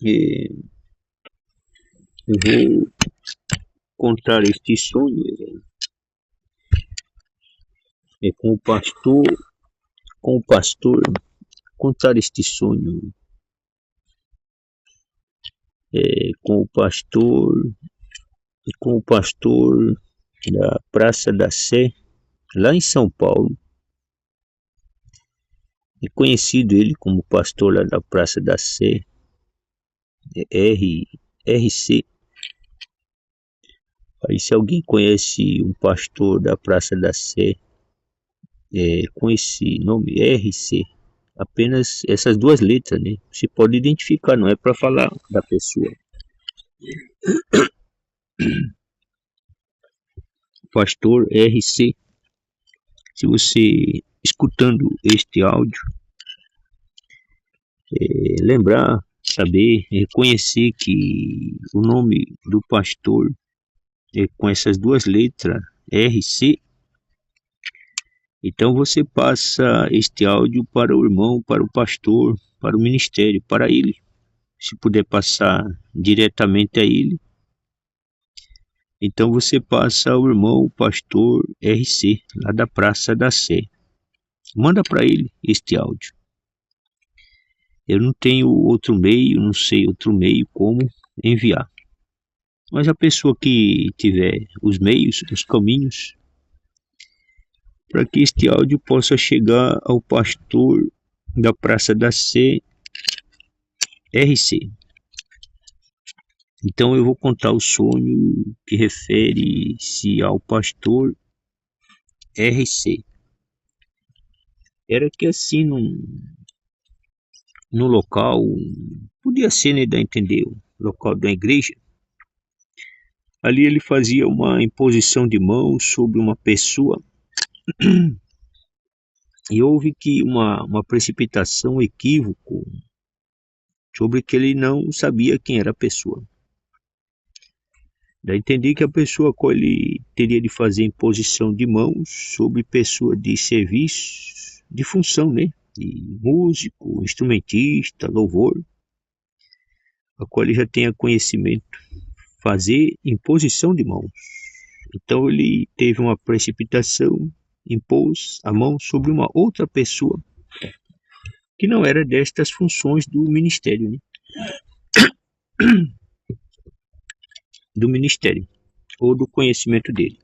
É, eu vou contar este sonho com o pastor, contar este sonho com o pastor da Praça da Sé, lá em São Paulo. É conhecido ele como pastor lá da Praça da Sé, RC. Aí se alguém conhece um pastor da Praça da Sé com esse nome RC, apenas essas duas letras, né? Você pode identificar, não é para falar da pessoa. Pastor RC. Se você escutando este áudio, lembrar, saber, reconhecer que o nome do pastor com essas duas letras RC, então você passa este áudio para o irmão, para o pastor, para o ministério, para ele. Se puder passar diretamente a ele, então você passa ao irmão, o pastor RC, lá da Praça da Sé. Manda para ele este áudio. Eu não tenho outro meio, não sei outro meio como enviar. Mas a pessoa que tiver os meios, os caminhos, para que este áudio possa chegar ao pastor da Praça da Sé, RC. Então eu vou contar o sonho que refere-se ao pastor RC. Era que assim no local, podia ser, né, dá a entender, o local da igreja, ali ele fazia uma imposição de mãos sobre uma pessoa e houve que uma precipitação, um equívoco, sobre que ele não sabia quem era a pessoa. Daí entendi que a pessoa com ele teria de fazer imposição de mãos sobre pessoa de serviço, de função, né? De músico, instrumentista, louvor, a qual ele já tenha conhecimento, fazer imposição de mãos. Então ele teve uma precipitação, impôs a mão sobre uma outra pessoa que não era destas funções do ministério, né? Do ministério ou do conhecimento dele.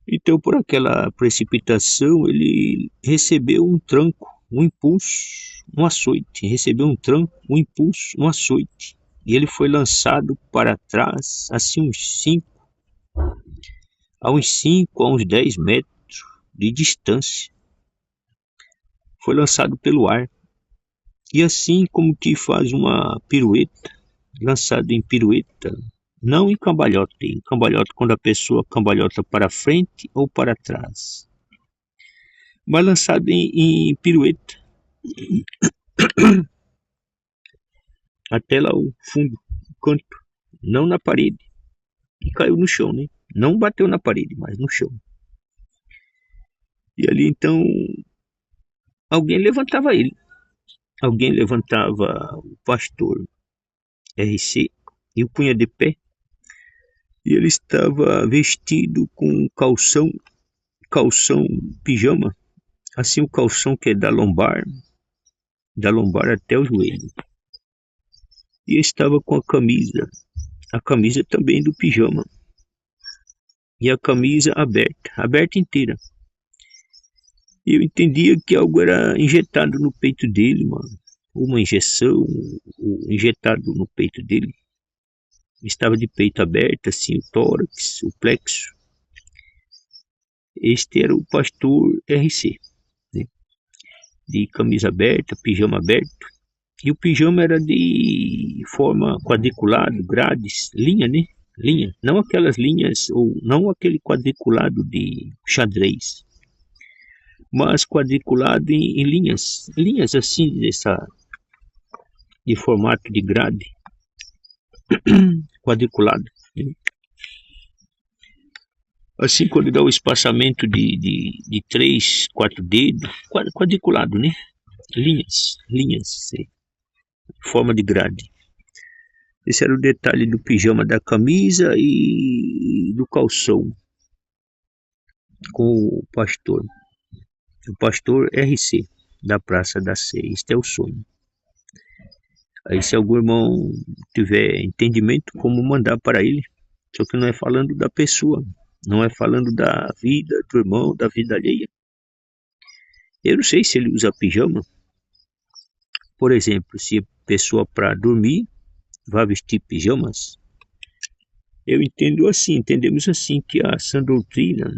Então, por aquela precipitação, ele recebeu um tranco, um impulso, um açoite. Recebeu um tranco, um impulso, um açoite. E ele foi lançado para trás, assim uns 5 a uns 10 metros de distância. Foi lançado pelo ar. E assim como que faz uma pirueta, lançado em pirueta, não em cambalhota quando a pessoa cambalhota para frente ou para trás, mas lançado em pirueta, até lá o fundo, o canto, não na parede, e caiu no chão, né? Não bateu na parede, mas no chão. E ali então, alguém levantava o pastor RC e o punha de pé, e ele estava vestido com calção pijama, assim o calção que é da lombar até o joelho. E estava com a camisa também do pijama, e a camisa aberta inteira. E eu entendia que algo era injetado no peito dele, uma injeção, injetado no peito dele. Estava de peito aberto, assim, o tórax, o plexo. Este era o pastor RC, né? De camisa aberta, pijama aberto. E o pijama era de forma quadriculado, grades, linha, né? Linha, não aquelas linhas, ou não aquele quadriculado de xadrez, mas quadriculado em linhas assim, de formato de grade, quadriculado, né? Assim, quando dá o espaçamento de 3, 4 dedos, quadriculado, né? Linhas, forma de grade. Esse era o detalhe do pijama da camisa e do calção com o pastor RC da Praça da Sé. Este é o sonho. Aí se algum irmão tiver entendimento, como mandar para ele, só que não é falando da pessoa, não é falando da vida do irmão, da vida alheia. Eu não sei se ele usa pijama. Por exemplo, se a pessoa para dormir vai vestir pijamas, eu entendo assim, entendemos assim, que a sã doutrina,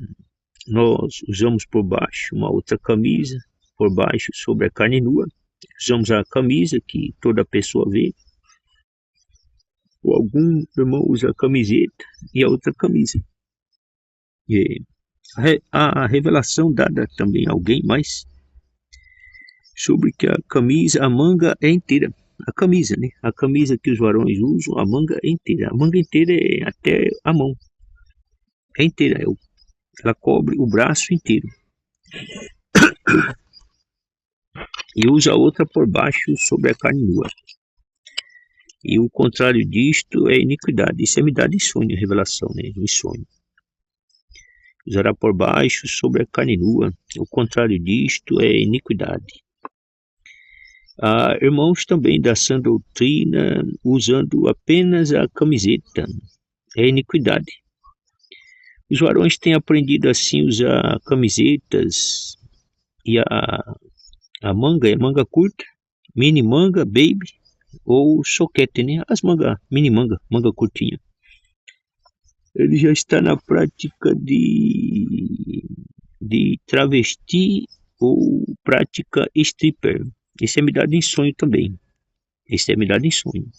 nós usamos por baixo uma outra camisa, por baixo sobre a carne nua, usamos a camisa que toda pessoa vê, ou algum irmão usa a camiseta e a outra camisa. E a revelação dada também a alguém mais sobre que a camisa, a manga é inteira. A camisa, né? A camisa que os varões usam, a manga é inteira. A manga inteira é até a mão. É inteira. Ela cobre o braço inteiro. E usa a outra por baixo sobre a carne nua. E o contrário disto é iniquidade. Isso é me dá de sonho, revelação, né? De sonho. Usará por baixo sobre a carne nua. O contrário disto é iniquidade. Irmãos também da sã doutrina, usando apenas a camiseta, é iniquidade. Os varões têm aprendido assim usar camisetas e a manga é manga curta, mini manga, baby ou soquete, né? As manga, mini manga, manga curtinha. Ele já está na prática de travesti ou prática stripper. Esse é me dado em sonho também. Esse é me dado em sonho.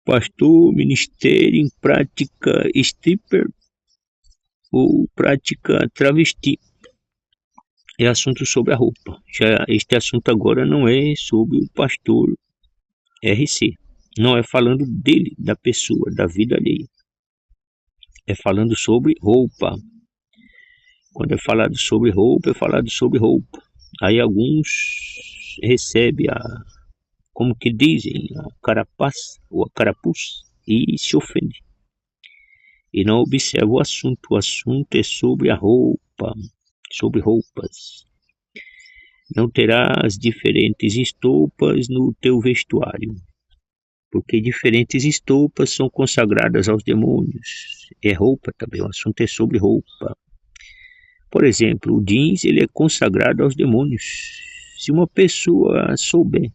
Pastor, ministério em prática stripper ou prática travesti. É assunto sobre a roupa. Já este assunto agora não é sobre o pastor RC. Não é falando dele, da pessoa, da vida alheia. É falando sobre roupa. Quando é falado sobre roupa, é falado sobre roupa. Aí alguns recebem como que dizem, a carapaça ou a carapuz e se ofendem. E não observa o assunto. O assunto é sobre a roupa, sobre roupas. Não terás diferentes estopas no teu vestuário, porque diferentes estopas são consagradas aos demônios. É roupa também, o assunto é sobre roupa. Por exemplo, o jeans ele é consagrado aos demônios. Se uma pessoa souber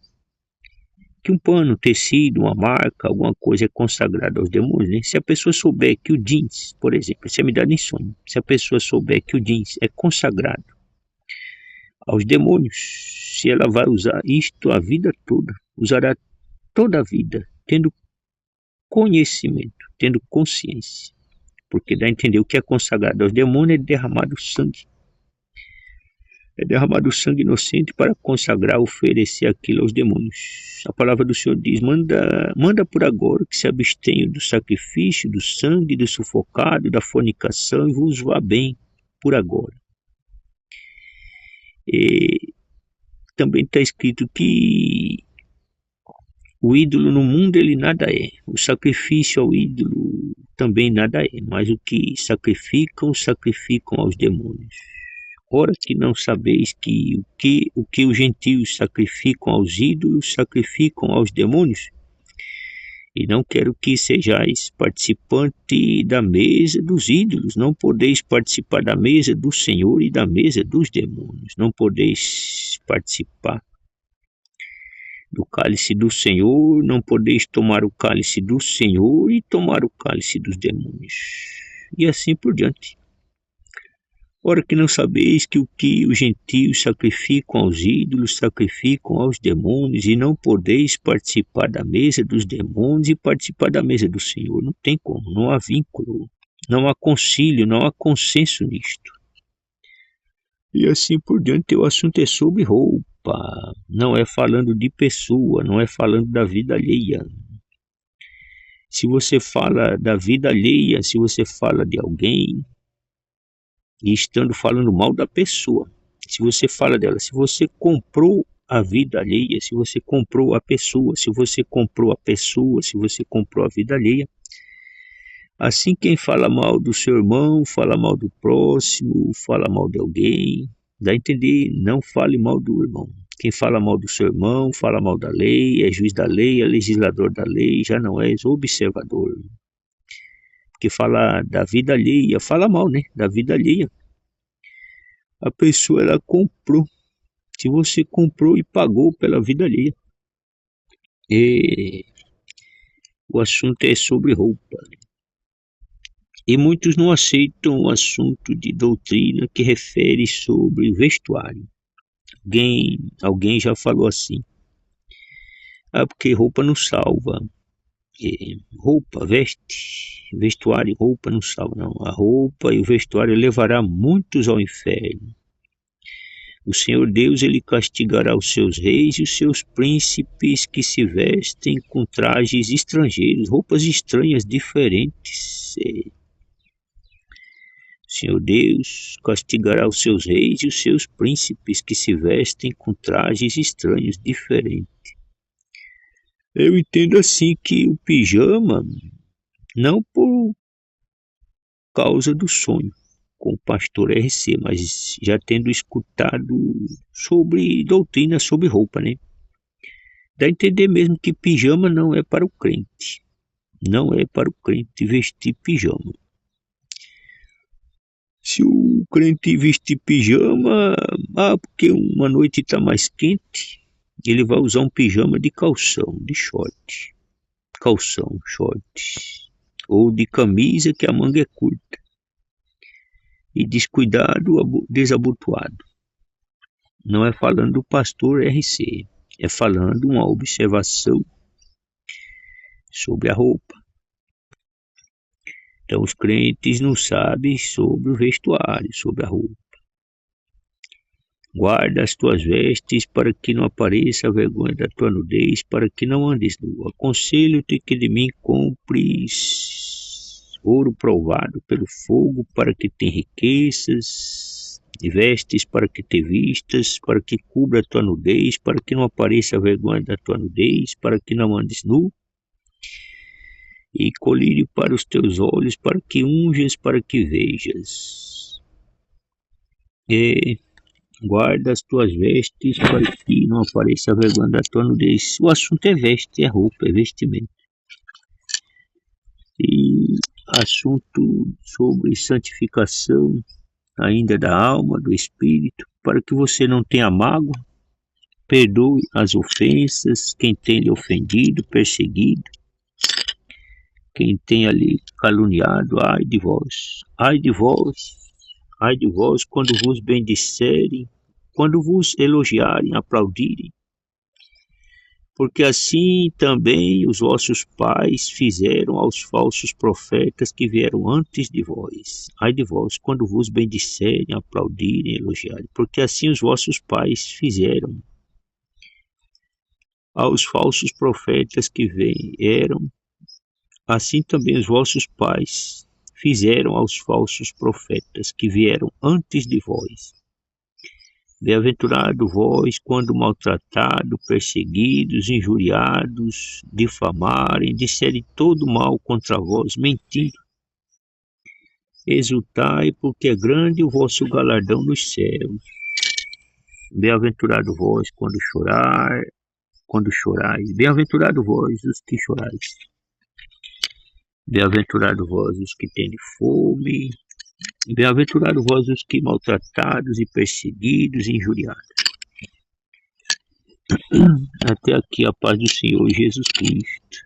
que um pano, tecido, uma marca, alguma coisa é consagrada aos demônios, né? Se a pessoa souber que o jeans, por exemplo, isso é me dá de sonho, se a pessoa souber que o jeans é consagrado aos demônios, se ela vai usar isto a vida toda, usará toda a vida, tendo conhecimento, tendo consciência, porque dá a entender o que é consagrado aos demônios é derramado sangue. É derramado sangue inocente para consagrar, oferecer aquilo aos demônios. A palavra do Senhor diz, manda por agora que se abstenham do sacrifício, do sangue, do sufocado, da fornicação, e vos vá bem por agora. E também está escrito que o ídolo no mundo ele nada é. O sacrifício ao ídolo também nada é. Mas o que sacrificam aos demônios. Ora que não sabeis que o que os gentios sacrificam aos ídolos, sacrificam aos demônios? E não quero que sejais participante da mesa dos ídolos. Não podeis participar da mesa do Senhor e da mesa dos demônios. Não podeis participar do cálice do Senhor, não podeis tomar o cálice do Senhor e tomar o cálice dos demônios. E assim por diante. Ora que não sabeis que o que os gentios sacrificam aos ídolos, sacrificam aos demônios, e não podeis participar da mesa dos demônios e participar da mesa do Senhor. Não tem como, não há vínculo, não há concílio, não há consenso nisto. E assim por diante, o assunto é sobre roupa, não é falando de pessoa, não é falando da vida alheia. Se você fala da vida alheia, se você fala de alguém, e estando falando mal da pessoa, se você fala dela, se você comprou a vida alheia, se você comprou a pessoa, se você comprou a pessoa, se você comprou a vida alheia. Assim, quem fala mal do seu irmão, fala mal do próximo, fala mal de alguém, dá a entender, não fale mal do irmão. Quem fala mal do seu irmão, fala mal da lei, é juiz da lei, é legislador da lei, já não é observador. Porque fala da vida alheia, fala mal, né? Da vida alheia. A pessoa, ela comprou. Se você comprou e pagou pela vida alheia. E o assunto é sobre roupa. E muitos não aceitam o assunto de doutrina que refere sobre vestuário. Alguém já falou assim. Porque roupa não salva. Roupa, vestuário e roupa não salva, não. A roupa e o vestuário levará muitos ao inferno. O Senhor Deus, ele castigará os seus reis e os seus príncipes que se vestem com trajes estrangeiros, roupas estranhas, diferentes. O Senhor Deus castigará os seus reis e os seus príncipes que se vestem com trajes estranhos, diferentes. Eu entendo assim que o pijama, não por causa do sonho com o pastor RC, mas já tendo escutado sobre doutrina sobre roupa, né? Dá a entender mesmo que pijama não é para o crente. Não é para o crente vestir pijama. Se o crente vestir pijama, porque uma noite está mais quente, ele vai usar um pijama de calção, de short. Calção, short. Ou de camisa que a manga é curta. E descuidado, desabotoado. Não é falando do pastor RC, é falando uma observação sobre a roupa. Então os crentes não sabem sobre o vestuário, sobre a roupa. Guarda as tuas vestes para que não apareça a vergonha da tua nudez, para que não andes nu. Aconselho-te que de mim compres ouro provado pelo fogo, para que tenha riquezas, e vestes para que te vistas, para que cubra a tua nudez, para que não apareça a vergonha da tua nudez, para que não andes nu, e colírio para os teus olhos, para que unjas, para que vejas. E guarda as tuas vestes, para que não apareça a vergonha da tua nudez. O assunto é veste, é roupa, é vestimento. E assunto sobre santificação, ainda da alma, do espírito, para que você não tenha mágoa, perdoe as ofensas, quem tem lhe ofendido, perseguido, quem tem ali caluniado, ai de vós, ai de vós, ai de vós, quando vos bendisserem, quando vos elogiarem, aplaudirem, porque assim também os vossos pais fizeram aos falsos profetas que vieram antes de vós. Ai de vós, quando vos bendisserem, aplaudirem, elogiarem, porque assim os vossos pais fizeram aos falsos profetas que vieram, assim também os vossos pais fizeram aos falsos profetas que vieram antes de vós. Bem-aventurado vós, quando maltratado, perseguidos, injuriados, difamarem, disserem todo mal contra vós, mentindo. Exultai, porque é grande o vosso galardão nos céus. Bem-aventurado vós, quando chorais. Bem-aventurado vós, os que chorais. Bem-aventurado vós, os que tendes fome. Bem-aventurado vós, os que maltratados e perseguidos e injuriados. Até aqui a paz do Senhor Jesus Cristo.